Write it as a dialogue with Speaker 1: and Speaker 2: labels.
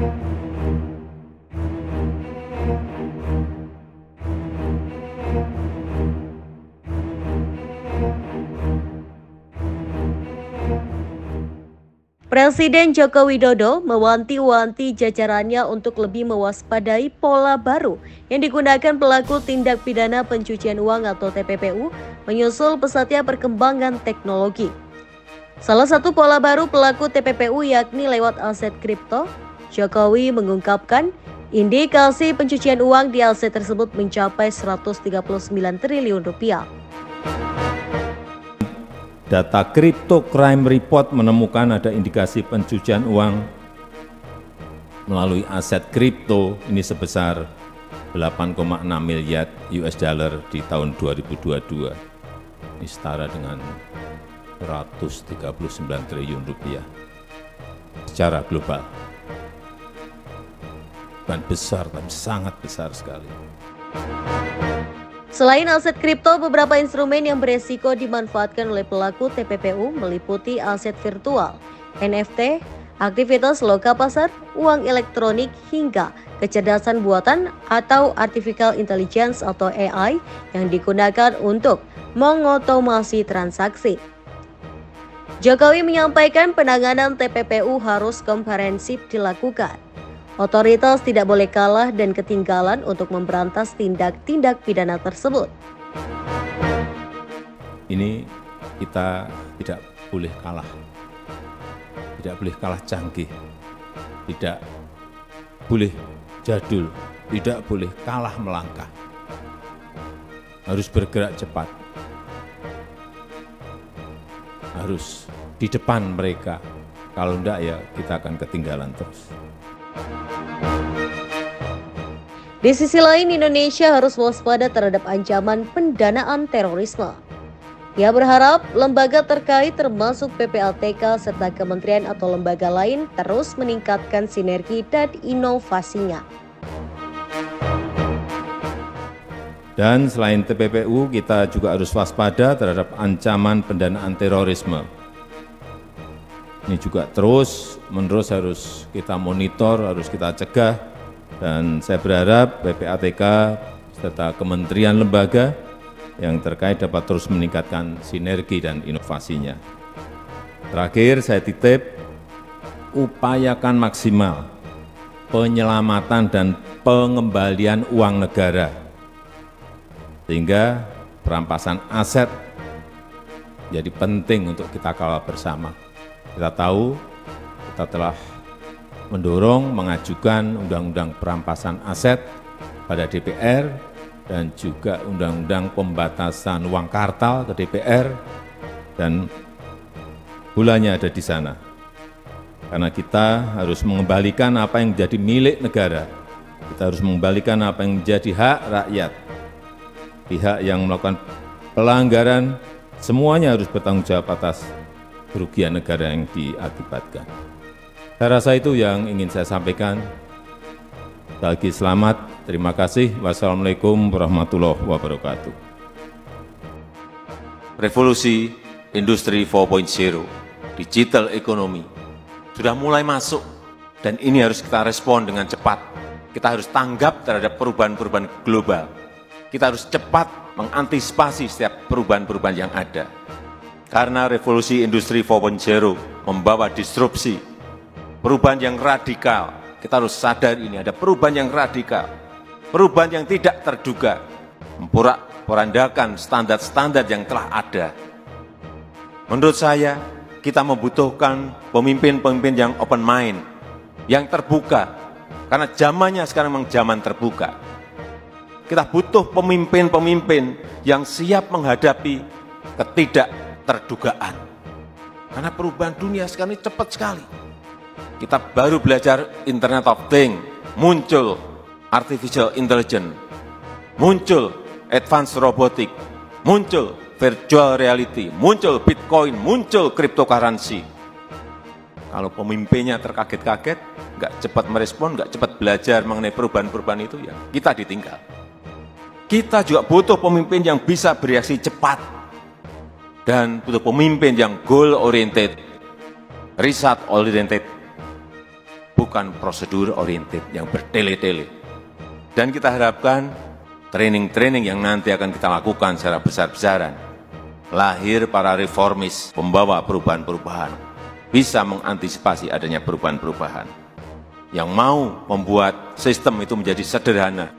Speaker 1: Presiden Joko Widodo mewanti-wanti jajarannya untuk lebih mewaspadai pola baru yang digunakan pelaku tindak pidana pencucian uang atau TPPU menyusul pesatnya perkembangan teknologi. Salah satu pola baru pelaku TPPU yakni lewat aset kripto. Jokowi mengungkapkan indikasi pencucian uang di aset tersebut mencapai 139 triliun rupiah.
Speaker 2: Data Crypto Crime Report menemukan ada indikasi pencucian uang melalui aset kripto ini sebesar 8,6 miliar US dollar di tahun 2022. Ini setara dengan 139 triliun rupiah secara global. Bukan besar, tapi sangat besar sekali.
Speaker 1: Selain aset kripto, beberapa instrumen yang beresiko dimanfaatkan oleh pelaku TPPU meliputi aset virtual, NFT, aktivitas loka pasar, uang elektronik, hingga kecerdasan buatan atau artificial intelligence atau AI yang digunakan untuk mengotomasi transaksi. Jokowi menyampaikan penanganan TPPU harus komprehensif dilakukan. Otoritas tidak boleh kalah dan ketinggalan untuk memberantas tindak-tindak pidana tersebut.
Speaker 2: Ini kita tidak boleh kalah. Tidak boleh kalah canggih. Tidak boleh jadul. Tidak boleh kalah melangkah. Harus bergerak cepat. Harus di depan mereka. Kalau enggak ya kita akan ketinggalan terus.
Speaker 1: Di sisi lain, Indonesia harus waspada terhadap ancaman pendanaan terorisme. Ia berharap lembaga terkait termasuk PPATK serta kementerian atau lembaga lain terus meningkatkan sinergi dan inovasinya.
Speaker 2: Dan selain TPPU, kita juga harus waspada terhadap ancaman pendanaan terorisme. Ini juga terus-menerus harus kita monitor, harus kita cegah. Dan saya berharap PPATK serta kementerian lembaga yang terkait dapat terus meningkatkan sinergi dan inovasinya. Terakhir, saya titip, upayakan maksimal penyelamatan dan pengembalian uang negara, sehingga perampasan aset jadi penting untuk kita kawal bersama. Kita tahu, kita telah mendorong mengajukan undang-undang perampasan aset pada DPR dan juga undang-undang pembatasan uang kartal ke DPR, dan bulannya ada di sana. Karena kita harus mengembalikan apa yang menjadi milik negara, kita harus mengembalikan apa yang menjadi hak rakyat. Pihak yang melakukan pelanggaran semuanya harus bertanggung jawab atas kerugian negara yang diakibatkan. Saya rasa itu yang ingin saya sampaikan. Sekali lagi selamat, terima kasih. Wassalamualaikum warahmatullahi wabarakatuh.
Speaker 3: Revolusi Industri 4.0, digital ekonomi, sudah mulai masuk dan ini harus kita respon dengan cepat. Kita harus tanggap terhadap perubahan-perubahan global. Kita harus cepat mengantisipasi setiap perubahan-perubahan yang ada. Karena revolusi Industri 4.0 membawa disrupsi, perubahan yang radikal. Kita harus sadar ini ada perubahan yang radikal, perubahan yang tidak terduga, memporak-porandakan standar-standar yang telah ada. Menurut saya, kita membutuhkan pemimpin-pemimpin yang open mind, yang terbuka, karena zamannya sekarang memang zaman terbuka. Kita butuh pemimpin-pemimpin yang siap menghadapi ketidakterdugaan. Karena perubahan dunia sekarang ini cepat sekali. Kita baru belajar Internet of Things, muncul Artificial Intelligence, muncul Advanced Robotics, muncul Virtual Reality, muncul Bitcoin, muncul Cryptocurrency. Kalau pemimpinnya terkaget-kaget, nggak cepat merespon, nggak cepat belajar mengenai perubahan-perubahan itu, ya kita ditinggal. Kita juga butuh pemimpin yang bisa bereaksi cepat, dan butuh pemimpin yang goal-oriented, result-oriented, bukan prosedur oriented yang bertele-tele. Dan kita harapkan training-training yang nanti akan kita lakukan secara besar-besaran, lahir para reformis, pembawa perubahan-perubahan, bisa mengantisipasi adanya perubahan-perubahan, yang mau membuat sistem itu menjadi sederhana,